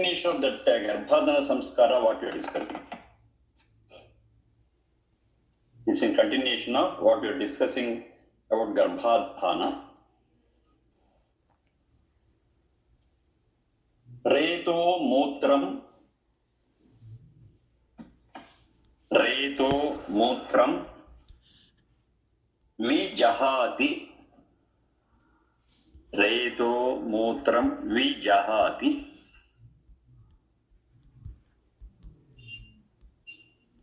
continuation of that Garbhadana Samskara, what we are discussing. It's in continuation of what we are discussing about Garbhadana. Reto Mutram Vijahati. Reto Mutram Vijahati.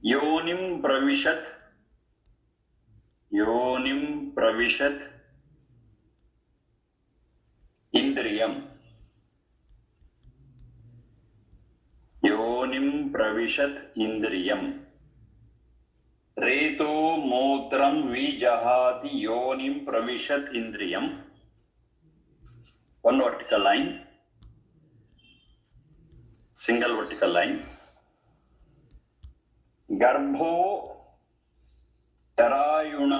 Yonim Pravishat Indriyam. Yonim Pravishat Indriyam. Reto Mutram Vijahati Yonim Pravishat Indriyam. One vertical line, single vertical line. Garbho Jarayuna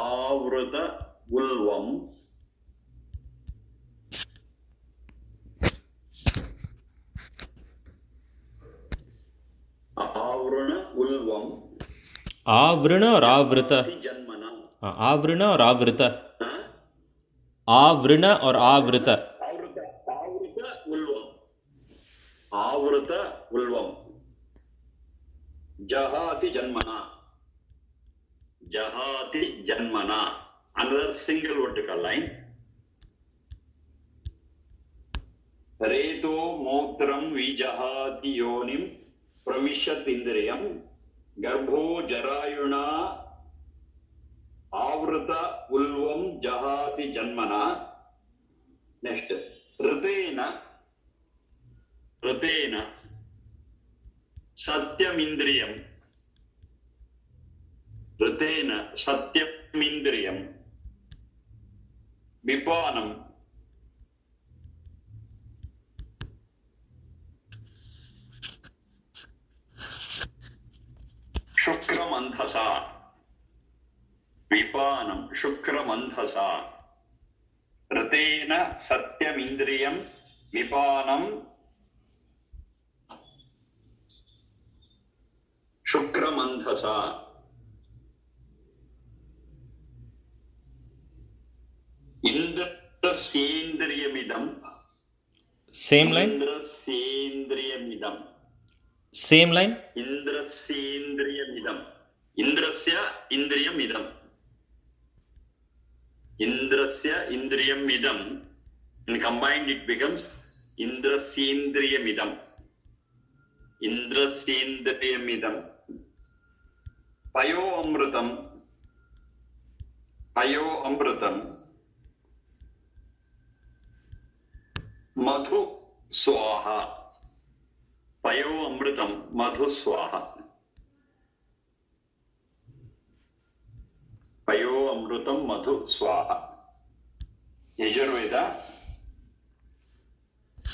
Avrata Ulvam आवृण और आवृत. आवृण और आवृत. आवृण और आवृत. Avrata Ulvam Jahati Janmana. Another single vertical line. Reto Mutram Vijahati Yonim Pravishat Indriyam. Garbho Jarayuna Avrata Ulvam Jahati Janmana. Next. Ritena Satyam Indriyam. Ritena Satyam Indriyam. Vipanam Shukramandhasa. Vipanam Shukramandhasa. Ritena Satyam Indriyam. Vipanam Shukramandhasa. Indrasendriyamidam. Same line. Indrasendriyamidam. Same line. Indrasendriyamidam. Indrasya Indriyamidam. Indrasya Indriyamidam. And combined it becomes Indrasendriyamidam. Indrasendriyamidam. Payo Amritam. Madhu Swaha. Payo Amritam Madhu Swaha. Payo Amritam Madhu Swaha. Yajurveda,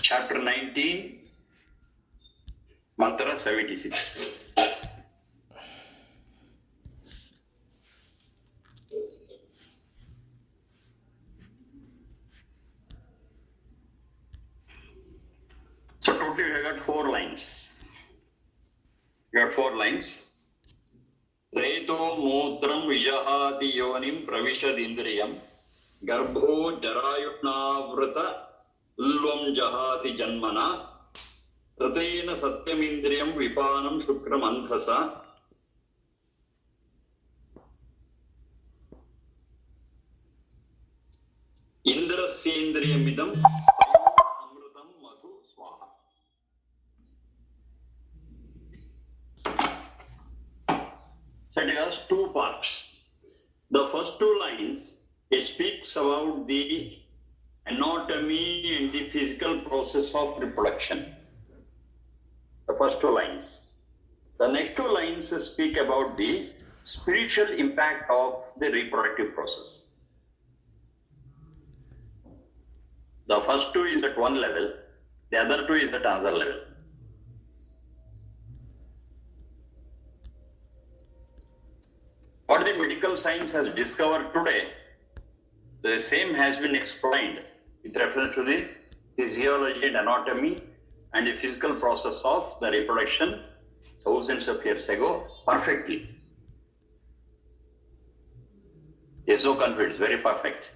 chapter 19, mantra 76. So totally we got 4 lines. Reto Mutram Vijahati Yonim Pravishad Indriyam. Garbho Jarayunavrata Ulvam Jahati Janmana. Ritena Satyam Indriyam Vipanam Shukramandhasa. Indrasendriyamidam Amritam Madhu Swaha. So it has 2 parts. The first 2 lines, it speaks about the anatomy and the physical process of reproduction. The first 2 lines. The next 2 lines speak about the spiritual impact of the reproductive process. The first two is at one level, the other two is at another level. What the medical science has discovered today, the same has been explained with reference to the physiology and anatomy and the physical process of the reproduction thousands of years ago perfectly. There's no confidence, very perfect.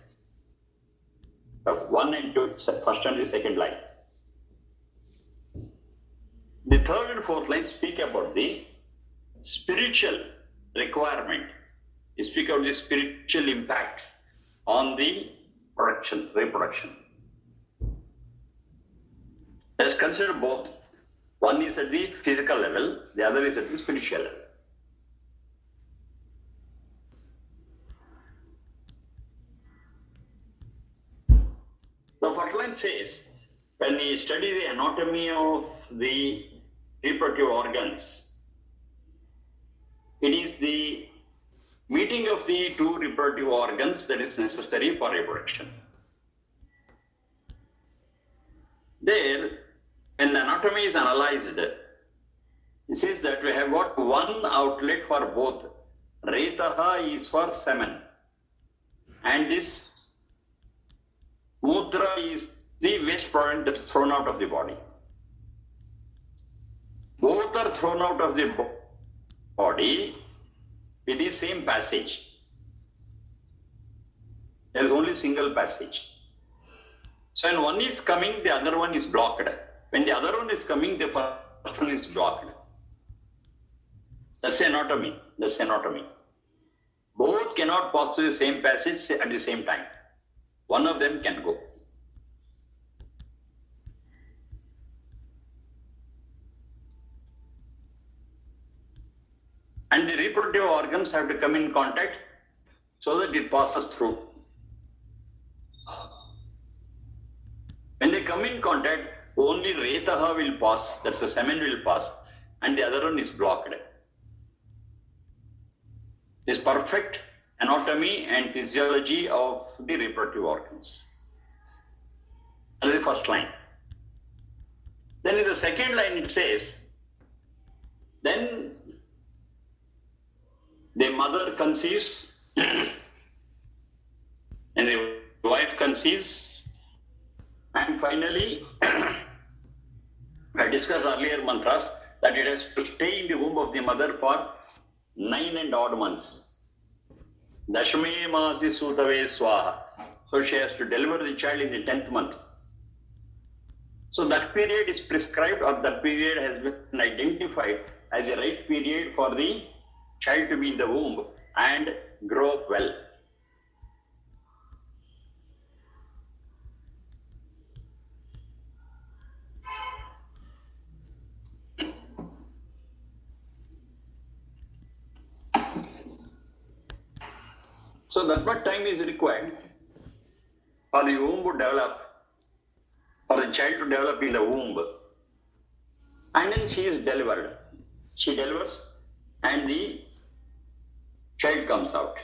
The 1 and 2, first and the second line. The third and fourth line speak about the spiritual requirement. They speak about the spiritual impact on the reproduction. Let's consider both. One is at the physical level, the other is at the spiritual level. The first line says, when we study the anatomy of the reproductive organs, it is the meeting of the two reproductive organs that is necessary for reproduction. There, when the anatomy is analyzed, it says that we have got one outlet for both. Retaha is for semen, and this Mutra is the waste product that's thrown out of the body. Both are thrown out of the body with the same passage. There is only single passage. So when one is coming, the other one is blocked. When the other one is coming, the first one is blocked. That's anatomy. Both cannot pass through the same passage at the same time. One of them can go. And the reproductive organs have to come in contact so that it passes through. When they come in contact, only Retaha will pass, that's the semen will pass, and the other one is blocked. This perfect anatomy and physiology of the reproductive organs. That is the first line. Then in the second line it says, then the mother conceives and the wife conceives, and finally I discussed earlier mantras that it has to stay in the womb of the mother for 9 and odd months. Dashame masi sutave swaha. So she has to deliver the child in the 10th month. So that period is prescribed, or that period has been identified as a right period for the child to be in the womb and grow up well. So that much time is required for the womb to develop, for the child to develop in the womb. And then she is delivered. She delivers and the child comes out.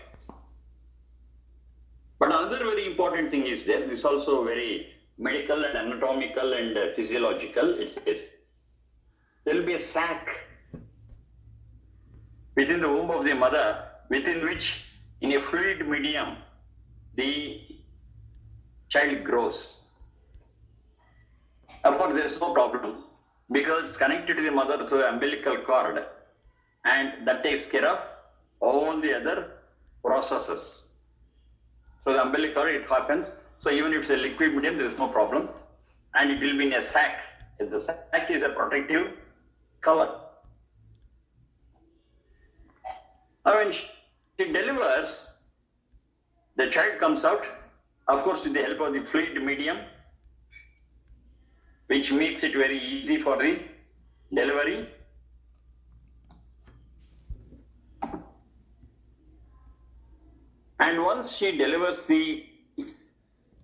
But another very important thing is there, this is also very medical and anatomical and physiological. It says there will be a sac within the womb of the mother, within which in a fluid medium the child grows. Of course, there is no problem because it's connected to the mother through the umbilical cord, and that takes care of all the other processes. So the umbilical cord, it happens. So even if it's a liquid medium, there is no problem, and it will be in a sac. The sac is a protective cover. Now when she delivers, the child comes out, of course with the help of the fluid medium, which makes it very easy for the delivery. And once she delivers the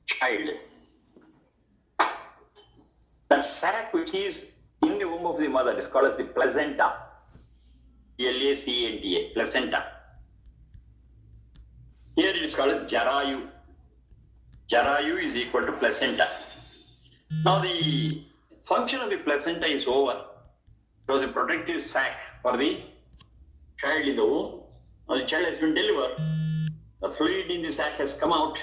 child, that sac which is in the womb of the mother is called as the placenta. Placenta, placenta. Here it is called as Jarayu. Jarayu is equal to placenta. Now the function of the placenta is over. It was a protective sac for the child in the womb. Now the child has been delivered. The fluid in the sac has come out.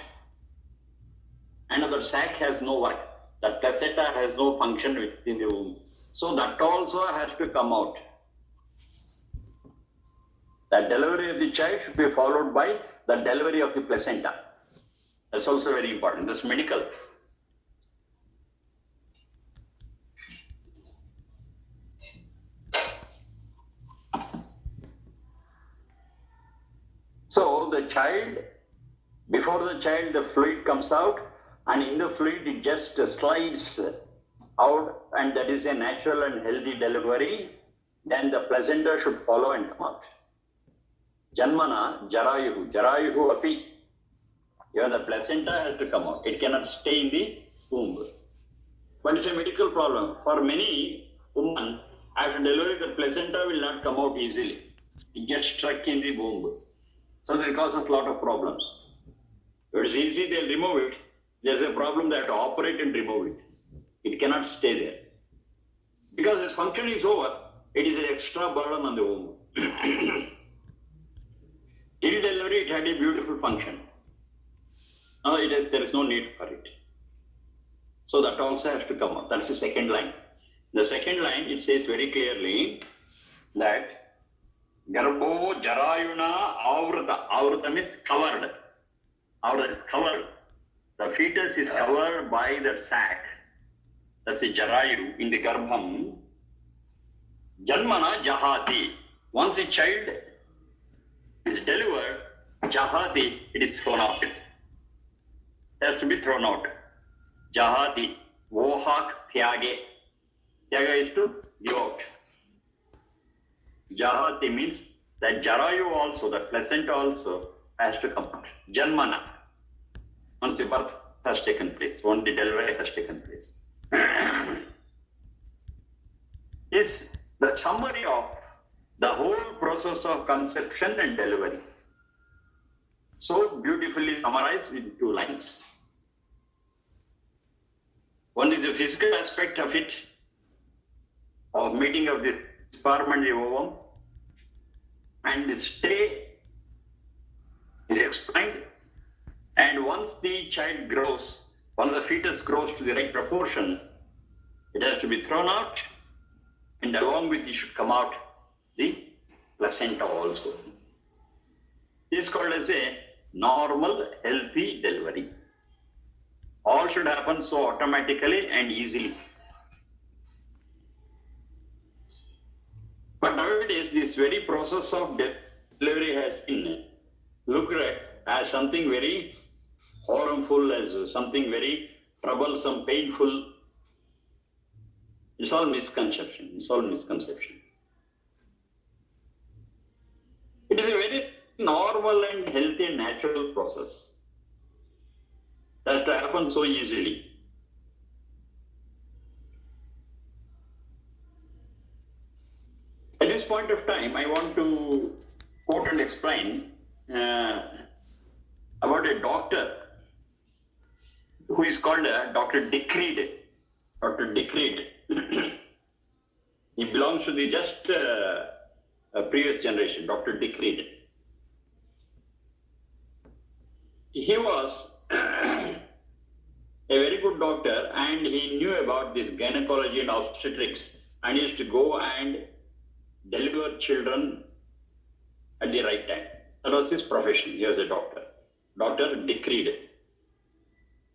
And the sac has no work. The placenta has no function within the womb. So that also has to come out. The delivery of the child should be followed by the delivery of the placenta. That's also very important. That's medical. So the child, before the child, the fluid comes out, and in the fluid it just slides out, and that is a natural and healthy delivery. Then the placenta should follow and come out. Janmana jarayuhu api. Even the placenta has to come out. It cannot stay in the womb. But it's a medical problem. For many women, after delivery, the placenta will not come out easily. It gets stuck in the womb. So that causes a lot of problems. If it's easy, they'll remove it. There's a problem, they have to operate and remove it. It cannot stay there. Because its function is over, it is an extra burden on the womb. Till delivery, it had a beautiful function. Now there is no need for it. So that also has to come out. That's the second line. The second line, it says very clearly that Garbho Jarayuna Avrata. Avrata means covered. Avrata is covered. The fetus is covered by the sac. That's the Jarayu in the Garbham. Janmana Jahati. Once a child is delivered, Jahati, it is thrown out. It has to be thrown out. Jahati. Vohak Tyage. Tyaga is to give out. Jahati means that Jarayu also, the placenta also has to come out. Janmana. Once the birth has taken place, once the delivery has taken place. Is the summary of the whole process of conception and delivery. So beautifully summarized in 2 lines. One is the physical aspect of it, of meeting of the sperm and the ovum, and the stay is explained. And once the child grows, once the fetus grows to the right proportion, it has to be thrown out, and along with it should come out the placenta also. This is called as a normal, healthy delivery. All should happen so automatically and easily. But nowadays, this very process of delivery has been looked at as something very harmful, as something very troublesome, painful. It's all misconception. It's all misconception. It is a very normal and healthy and natural process. That has to happen so easily. At this point of time, I want to quote and explain about a doctor who is called Dr. Decreed. Dr. Decreed. He belongs to the just previous generation, Dr. Decreed. He was a very good doctor, and he knew about this gynecology and obstetrics, and he used to go and deliver children at the right time. That was his profession. He was a doctor. Dr. Decreed.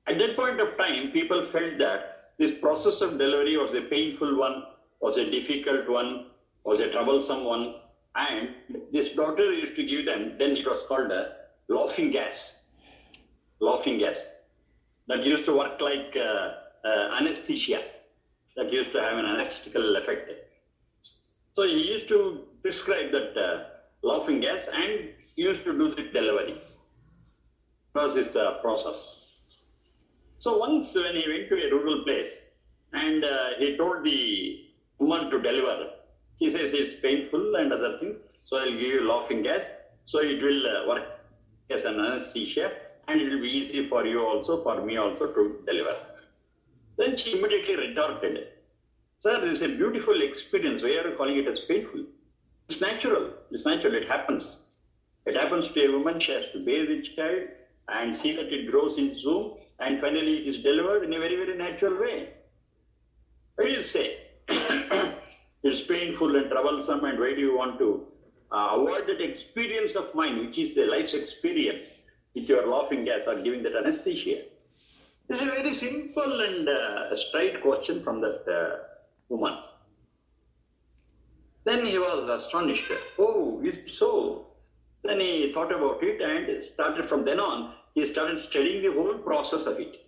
At that point of time, people felt that this process of delivery was a painful one, was a difficult one, was a troublesome one, and this doctor used to give them, then it was called a laughing gas. Laughing gas. That used to work like anesthesia. That used to have an anesthetical effect. So he used to prescribe that laughing gas and used to do the delivery. That was his process. So once when he went to a rural place and he told the woman to deliver, he says it's painful and other things, so I'll give you laughing gas, so it will work as an anesthesia and it will be easy for you also, for me also to deliver. Then she immediately retorted, "Sir, this is a beautiful experience. Why are you calling it as painful? It's natural. It's natural. It happens. It happens to a woman. She has to bathe the child and see that it grows in its womb, and finally it is delivered in a very, very natural way. What do you say? It's painful and troublesome, and why do you want to avoid that experience of mine, which is a life's experience, which you are laughing gas or giving that anesthesia?" It's a very simple and straight question from that woman. Then he was astonished. "Oh, is it so?" Then he thought about it and started from then on, he started studying the whole process of it.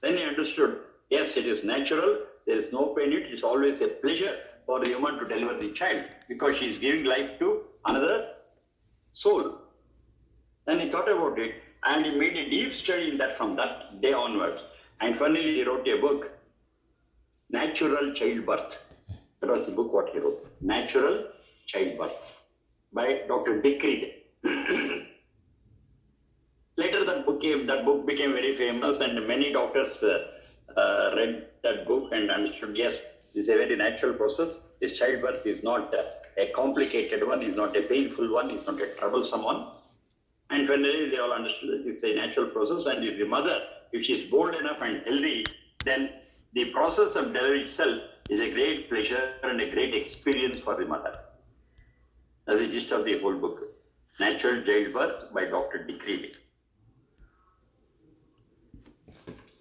Then he understood, yes, it is natural, there is no pain in it, it's always a pleasure for the woman to deliver the child because she is giving life to another soul. Then he thought about it and he made a deep study in that from that day onwards. And finally he wrote a book, Natural Childbirth. That was the book what he wrote, Natural Childbirth, by Dr. Dick Reed. Later that book became very famous, and many doctors read that book and understood, yes, this is a very natural process. This childbirth is not a complicated one, is not a painful one, is not a troublesome one. And finally they all understood that it's a natural process, and if the mother, if she is bold enough and healthy, then the process of delivery itself is a great pleasure and a great experience for the mother. That's the gist of the whole book, Natural Childbirth by Dr. Dick Reed.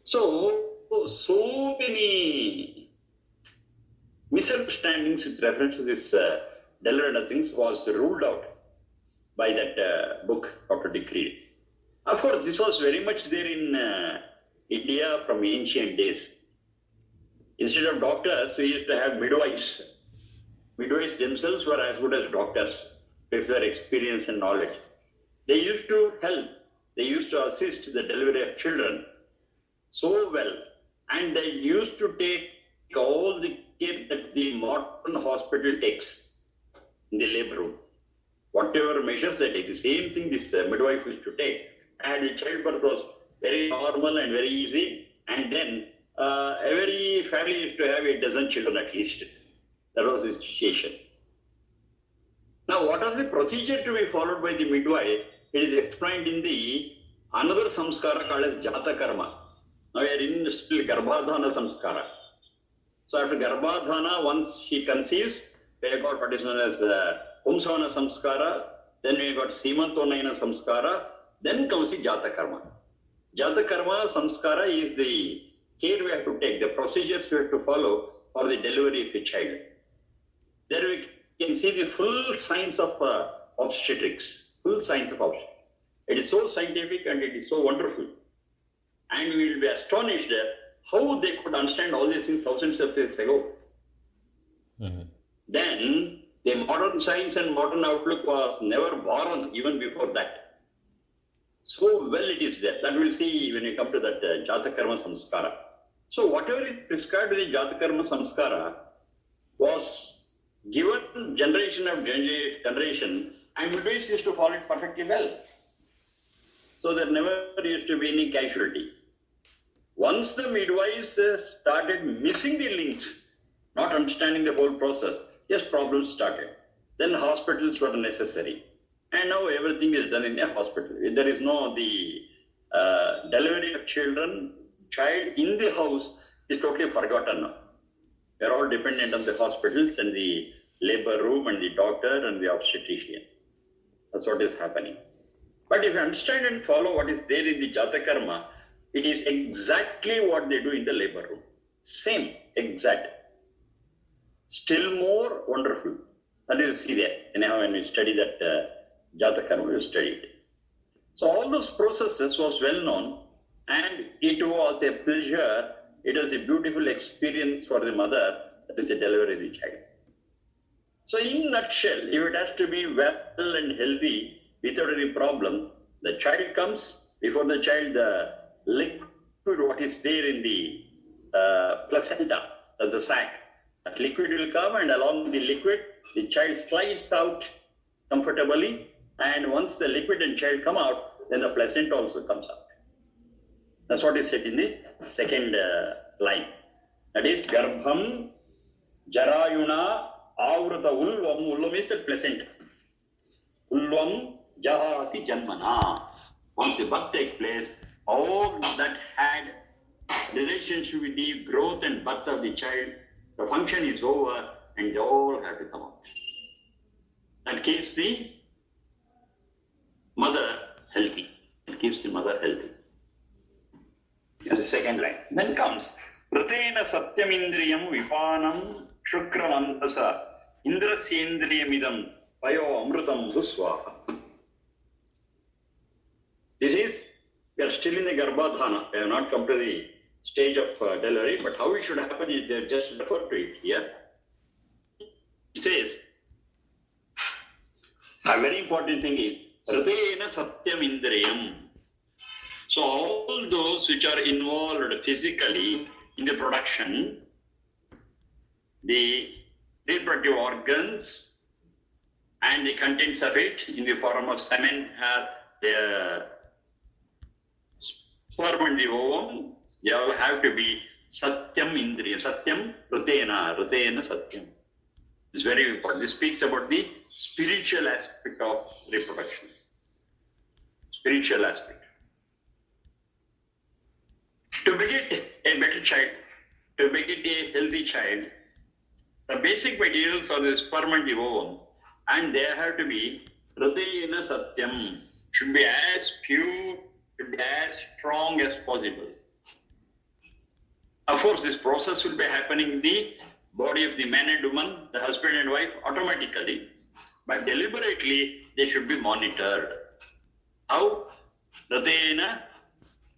So many misunderstandings with reference to this delivery and things was ruled out by that book, Dr. Dick Reed. Of course, this was very much there in India from ancient days. Instead of doctors, we used to have midwives. Midwives themselves were as good as doctors because of their experience and knowledge. They used to help, they used to assist the delivery of children so well, and they used to take all the care that the modern hospital takes in the labor room. Whatever measures they take, the same thing this midwife used to take. And the childbirth was very normal and very easy, and then every family used to have a dozen children at least. That was the situation. Now, what was the procedure to be followed by the midwife? It is explained in the another samskara called as jata karma. Now we are in still garbhadhana samskara. So after garbhadhana, once she conceives, we have got what is known as pumsavana samskara, then we have got simantonayana samskara, then comes the jata karma. Jata karma samskara is the care we have to take, the procedures we have to follow for the delivery of a child. There we can see the full science of obstetrics, full science of obstetrics. It is so scientific and it is so wonderful. And we will be astonished how they could understand all these things thousands of years ago. Mm-hmm. Then the modern science and modern outlook was never born even before that. So well it is there. That we'll see when we come to that Jata Karma Samskara. So whatever is prescribed in the Jata Karma Samskara was given generation of generation, and midwives used to follow it perfectly well. So there never used to be any casualty. Once the midwives started missing the links, not understanding the whole process, yes, problems started. Then hospitals were necessary. And now everything is done in a hospital. There is no, the delivery of child in the house is totally forgotten now. We are all dependent on the hospitals and the labor room and the doctor and the obstetrician. That's what is happening. But if you understand and follow what is there in the Jata Karma, it is exactly what they do in the labor room. Same, exact. Still more wonderful. That you will see there. Anyhow, when we study that Jata Karma, we study it. So all those processes was well known, and it was a pleasure, it was a beautiful experience for the mother, that is a delivery of the child. So in a nutshell, if it has to be well and healthy, without any problem, the child comes, before the child, the liquid what is there in the placenta, that's the sac, that liquid will come, and along with the liquid, the child slides out comfortably, and once the liquid and child come out, then the placenta also comes out. That's what is said in the second line. That is Garbham, Jarayuna, Avruta Ulvam. Ulvam is a placenta. Ulvam Jahati Janmana. Once the birth takes place, all that had relationship with the growth and birth of the child, the function is over and they all have to come out. That keeps the mother healthy. It keeps the mother healthy. And the second line. Then comes Pratena Satyamindriyam Vipanam Shukramantasa Indrasyendriyamidam Payo Amrutam Suswaha. This is, we are still in the Garbhadhana. We have not come to the stage of delivery, but how it should happen is they just refer to it here. It says, a very important thing is, Hridayena Satyam Indriyam. So all those which are involved physically in the production, the reproductive organs and the contents of it in the form of semen, the sperm and the ovum, they all have to be Satyam Indriyam. Satyam Hridayena Satyam. It's very important. This speaks about the spiritual aspect of reproduction. Spiritual aspect. To beget a better child, to beget a healthy child, the basic materials are the sperm and the ovum, and they have to be Hridayena Satyam, should be as pure, should be as strong as possible. Of course, this process will be happening in the body of the man and woman, the husband and wife, automatically, but deliberately they should be monitored. How? Hridayena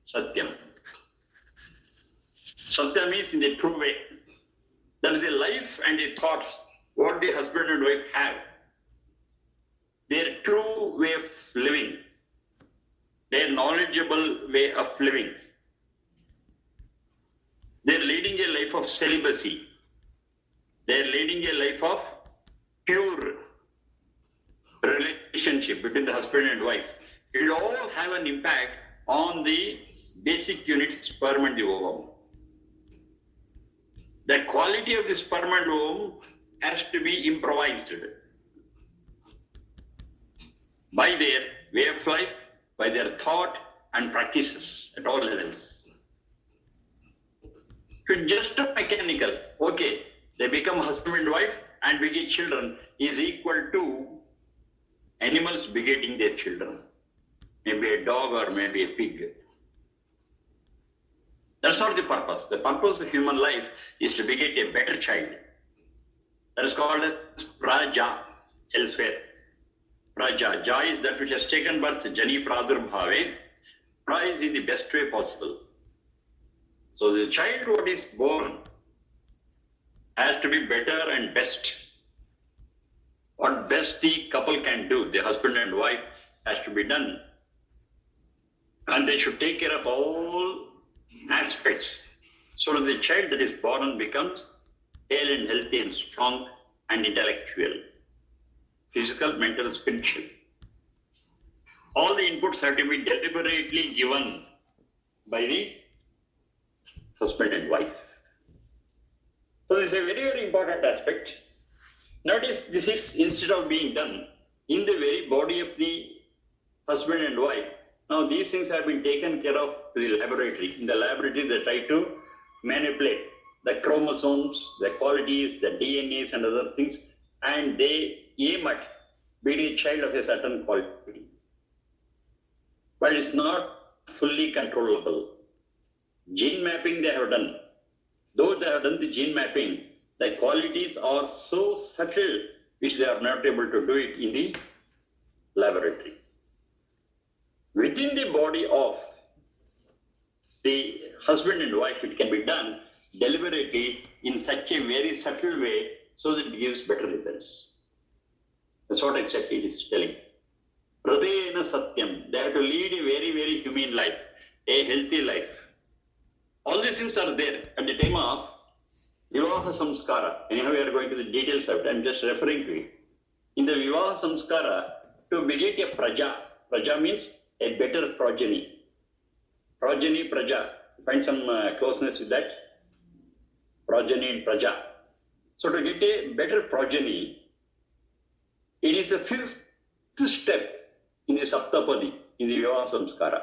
Satyam. Satya means in the true way. That is a life and a thought, what the husband and wife have. Their true way of living, their knowledgeable way of living. They're leading a life of celibacy. They're leading a life of pure relationship between the husband and wife. It will all have an impact on the basic units, sperm and the ovum. The quality of the sperm and ovum has to be improvised by their way of life, by their thought and practices at all levels. If it's just mechanical, okay, they become husband and wife and beget children is equal to animals begetting their children. Maybe a dog or maybe a pig. That's not the purpose. The purpose of human life is to beget a better child. That is called as praja elsewhere. Praja. Ja is that which has taken birth, jani pradurbhave. Pra is in the best way possible. So the child what is born has to be better and best. What best the couple can do, the husband and wife, has to be done. And they should take care of all aspects so that the child that is born becomes hale and healthy and strong and intellectual, physical, mental, spiritual. All the inputs have to be deliberately given by the husband and wife. So this is a very, very important aspect. Notice this is instead of being done in the very body of the husband and wife. Now these things have been taken care of to the laboratory. In the laboratory they try to manipulate the chromosomes, the qualities, the DNAs and other things, and they aim at being a child of a certain quality. But it's not fully controllable. Gene mapping they have done. Though they have done the gene mapping, the qualities are so subtle which they are not able to do it in the laboratory. Within the body of the husband and wife, it can be done deliberately in such a very subtle way so that it gives better results. That's what exactly it is telling. Hridayena Satyam. They have to lead a very, very humane life, a healthy life. All these things are there at the time of Vivaha Samskara. Anyhow, we are going to the details of it. I'm just referring to it. In the Vivaha Samskara, to beget a praja. Praja means a better progeny. Progeny, praja. Find some closeness with that. progeny and praja. So to get a better progeny, it is the fifth step in the Saptapadi, in the Vivaha Samskara.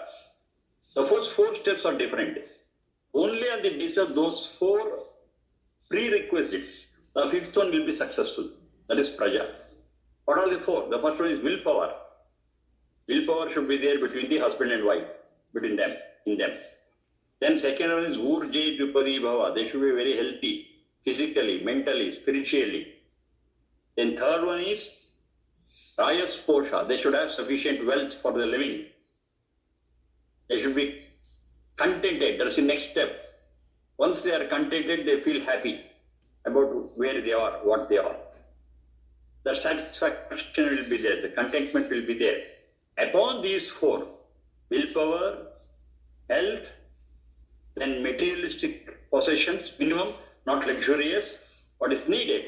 The first four steps are different. Only on the basis of those four prerequisites, the fifth one will be successful. That is praja. What are the four? The first one is willpower. Willpower should be there between the husband and wife, between them, in them. Then second one is urje dvipadi bhava. They should be very healthy, physically, mentally, spiritually. Then third one is rayas posha. They should have sufficient wealth for the living. They should be contented. That's the next step. Once they are contented, they feel happy about where they are, what they are. The satisfaction will be there. The contentment will be there. Upon these four, willpower, health, then materialistic possessions, minimum, not luxurious, what is needed,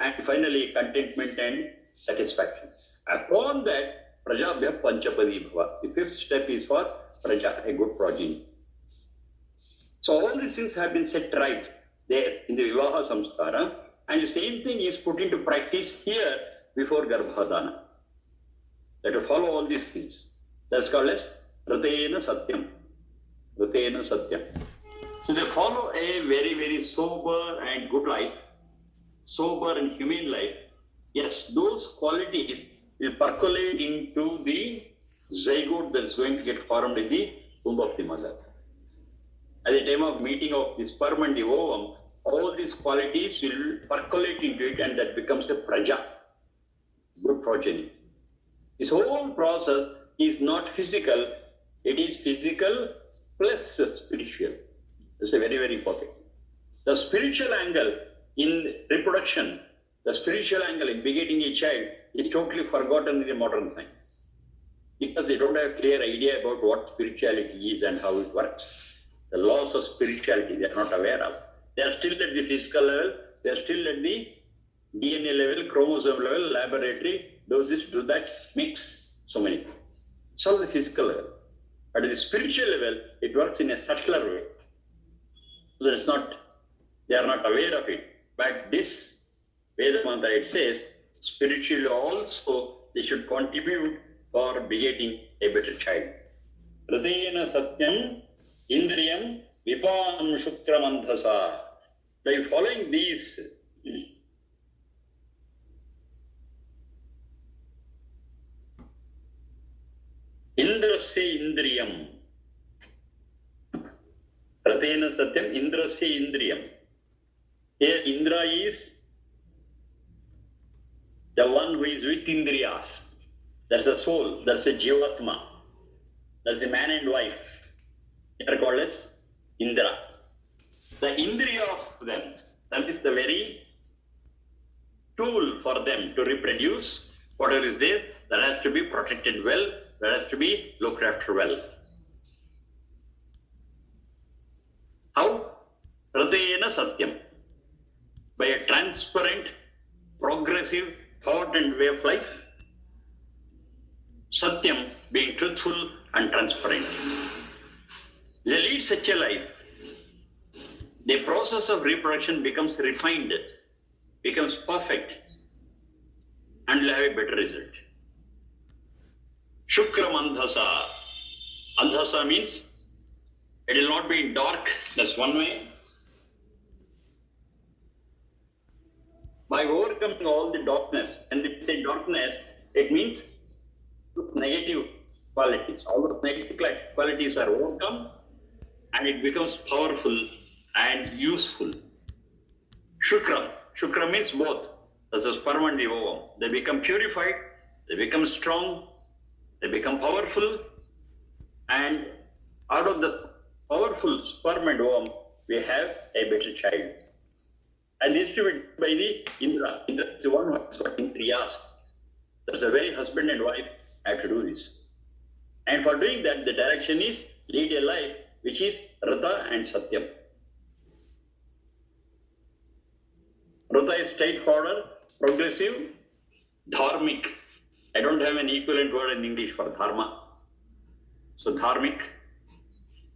and finally contentment and satisfaction. Upon that, prajabhya panchapadi bhava. The fifth step is for praja, a good progeny. So all these things have been set right there in the Vivaha Samskara, and the same thing is put into practice here before Garbhadana. That to follow all these things. That's called as Ratena Satyam. Ratena Satyam. So they follow a very, very sober and good life, sober and humane life. Yes, those qualities will percolate into the zygote that's going to get formed in the womb of the mother. At the time of meeting of the sperm and the ovum, all these qualities will percolate into it, and that becomes a praja, good progeny. This whole process is not physical, it is physical plus spiritual. This is very, very important. The spiritual angle in reproduction, the spiritual angle in begetting a child is totally forgotten in the modern science, because they don't have a clear idea about what spirituality is and how it works. The laws of spirituality they are not aware of. They are still at the physical level, they are still at the DNA level, chromosome level, laboratory, do this, do that, mix, so many things. It's all the physical level. But at the spiritual level, it works in a subtler way. So it's not, they are not aware of it. But this Veda mantra, it says, spiritually also they should contribute for begetting a better child. Hridayena satyam indriyam vipanam shukramandhasa. By following these Indrasya Indriyam. Ratena Satyam Indrasya Indriyam. Here Indra is the one who is with Indriyas. That's a soul, that's a Jivatma. That's a man and wife. They are called as Indra. The Indriya of them, that is the very tool for them to reproduce. Whatever is there, that has to be protected well, that has to be looked after well. How? Hridayena Satyam. By a transparent, progressive thought and way of life. Satyam, being truthful and transparent. They lead such a life. The process of reproduction becomes refined, becomes perfect, and will have a better result. Shukram Andhasa. Andhasa means it will not be dark, that's one way. By overcoming all the darkness, and when we say darkness, it means negative qualities. All those negative qualities are overcome, and it becomes powerful and useful. Shukram. Shukram means both. That's the sperm and the ovum. They become purified, they become strong, they become powerful, and out of the powerful sperm and ovum, we have a better child. And this to be by the Indra. Indra is the one who has got Indriyas. That's a very husband and wife have to do this. And for doing that, the direction is lead a life which is Rata and Satyam. Rata is straightforward, progressive, dharmic. I don't have an equivalent word in English for dharma. So dharmic.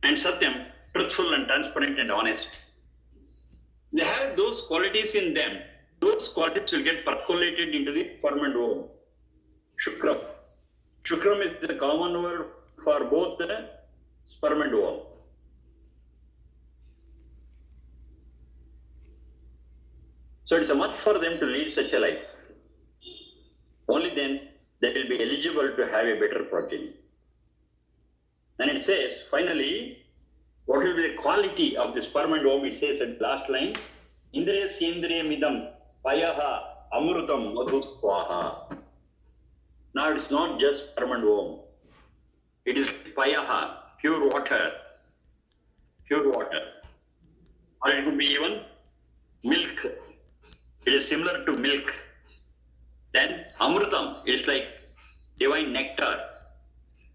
And Satyam, truthful and transparent and honest. they have those qualities in them. Those qualities will get percolated into the sperm and ovum. Shukram. Shukram is the common word for both the sperm and ovum. So it's a must for them to lead such a life. Only then they will be eligible to have a better progeny. And it says, finally, what will be the quality of the sperm and ovum? It says at the last line, Indriya Sindriya Midam Payaha Amrutam Madhu Swaha. Now it's not just sperm and ovum. It is Payaha, pure water. Pure water. Or it could be even milk. It is similar to milk. Then Amrutam, it's like divine nectar.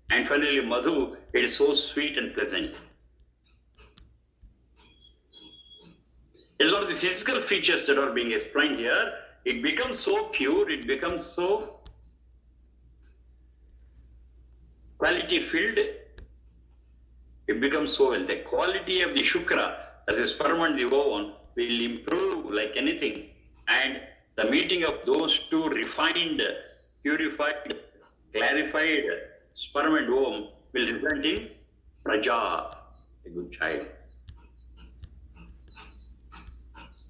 And finally Madhu, it is so sweet and pleasant. It is one of the physical features that are being explained here. It becomes so pure, it becomes so quality filled, it becomes so well. The quality of the Shukra, as the sperm and the ovum, will improve like anything. And the meeting of those two refined, purified, clarified sperm and ovum will result in Praja, a good child.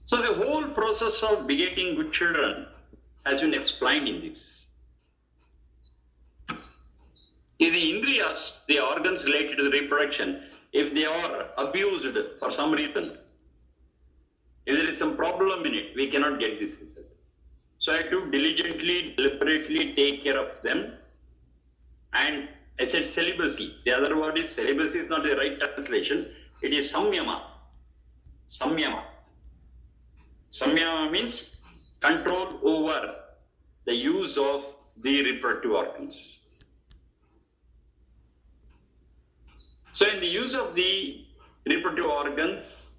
So the whole process of begetting good children has been explained in this. If the indriyas, the organs related to the reproduction, if they are abused for some reason, if there is some problem in it, we cannot get this result. So I have to diligently, deliberately take care of them. And I said celibacy. The other word is celibacy is not the right translation. It is samyama. Samyama. Samyama means control over the use of the reproductive organs. So in the use of the reproductive organs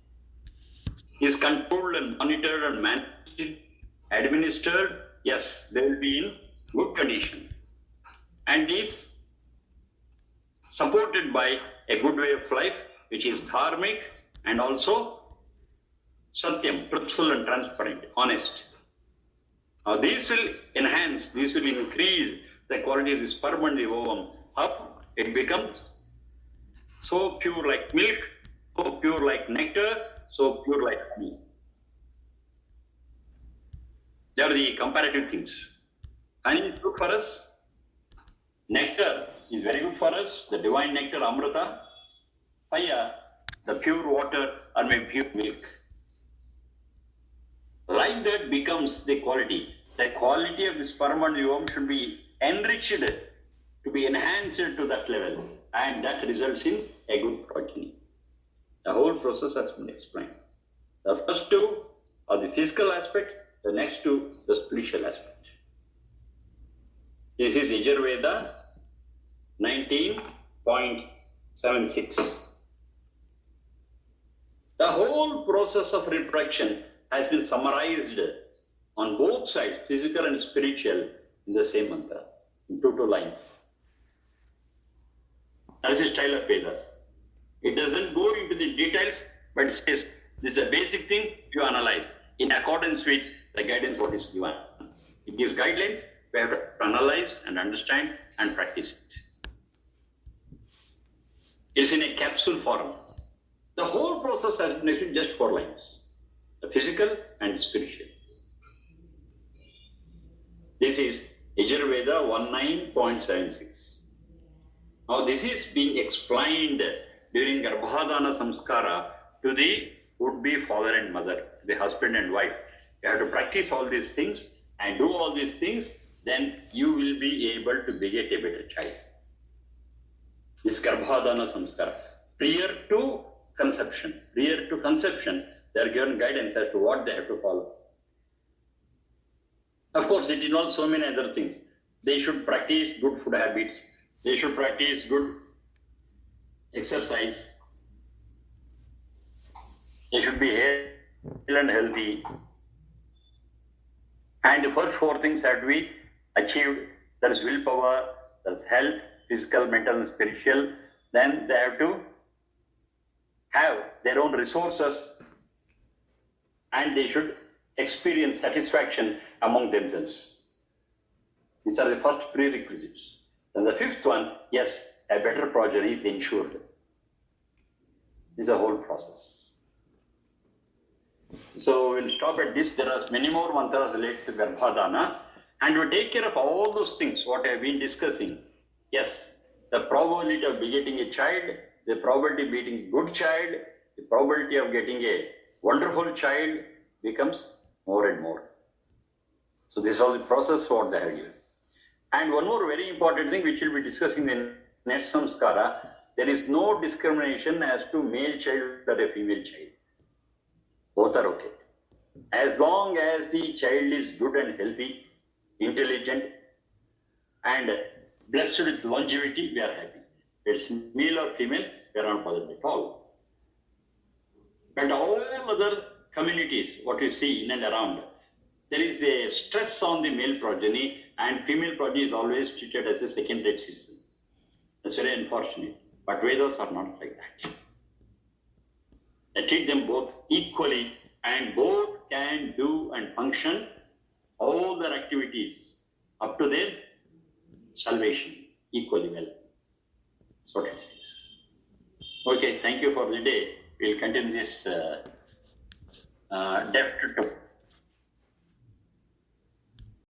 is controlled and monitored and managed, administered, yes, they will be in good condition. And is supported by a good way of life, which is dharmic and also satyam, truthful and transparent, honest. Now these will enhance, these will increase the quality of the sperm and the ovum up. It becomes so pure like milk, so pure like nectar, so pure like honey. They are the comparative things. Honey is good for us. Nectar is very good for us. The divine nectar, Amrita. Paya, the pure water or maybe pure milk. Like that becomes the quality. The quality of the sperm and the ovum should be enriched, to be enhanced to that level. And that results in a good progeny. The whole process has been explained. The first two are the physical aspect, the next two, the spiritual aspect. This is Yajurveda 19.76. The whole process of reproduction has been summarized on both sides, physical and spiritual, in the same mantra, in 2 lines. That is the style of Vedas. It doesn't go into the details, but it says this is a basic thing you analyze in accordance with the guidance what is given. It gives guidelines, we have to analyze and understand and practice it. It's in a capsule form. The whole process has been actually just 4 lines, the physical and spiritual. This is Yajurveda 19.76. Now this is being explained during Garbhadana Samskara to the would-be father and mother, the husband and wife. You have to practice all these things and do all these things, then you will be able to beget a better child. This Garbhadana Samskara. Prior to conception, they are given guidance as to what they have to follow. Of course, it involves so many other things. They should practice good food habits. They should practice good exercise. They should be hale and healthy. And the first 4 things have to be achieved. That is willpower, that is health, physical, mental, and spiritual. Then they have to have their own resources and they should experience satisfaction among themselves. These are the first prerequisites. Then the fifth one, yes, a better progeny is ensured. This is a whole process. So we'll stop at this. There are many more mantras related to Garbhadana, and we take care of all those things what I have been discussing. Yes, the probability of begetting a child, the probability of begetting a good child, the probability of getting a wonderful child becomes more and more. So this is all the process what they have given. And one more very important thing which we'll be discussing in next samskara, there is no discrimination as to male child or a female child. Both are okay. As long as the child is good and healthy, intelligent, and blessed with longevity, we are happy. It's male or female, we are not bothered at all. But all other communities, what you see in and around, there is a stress on the male progeny, and female progeny is always treated as a second-rate citizen. That's very unfortunate. But Vedas are not like that. They treat them both equally, and both can do and function all their activities up to their salvation equally well. That's what it says. Okay, thank you for the day. We'll continue this depth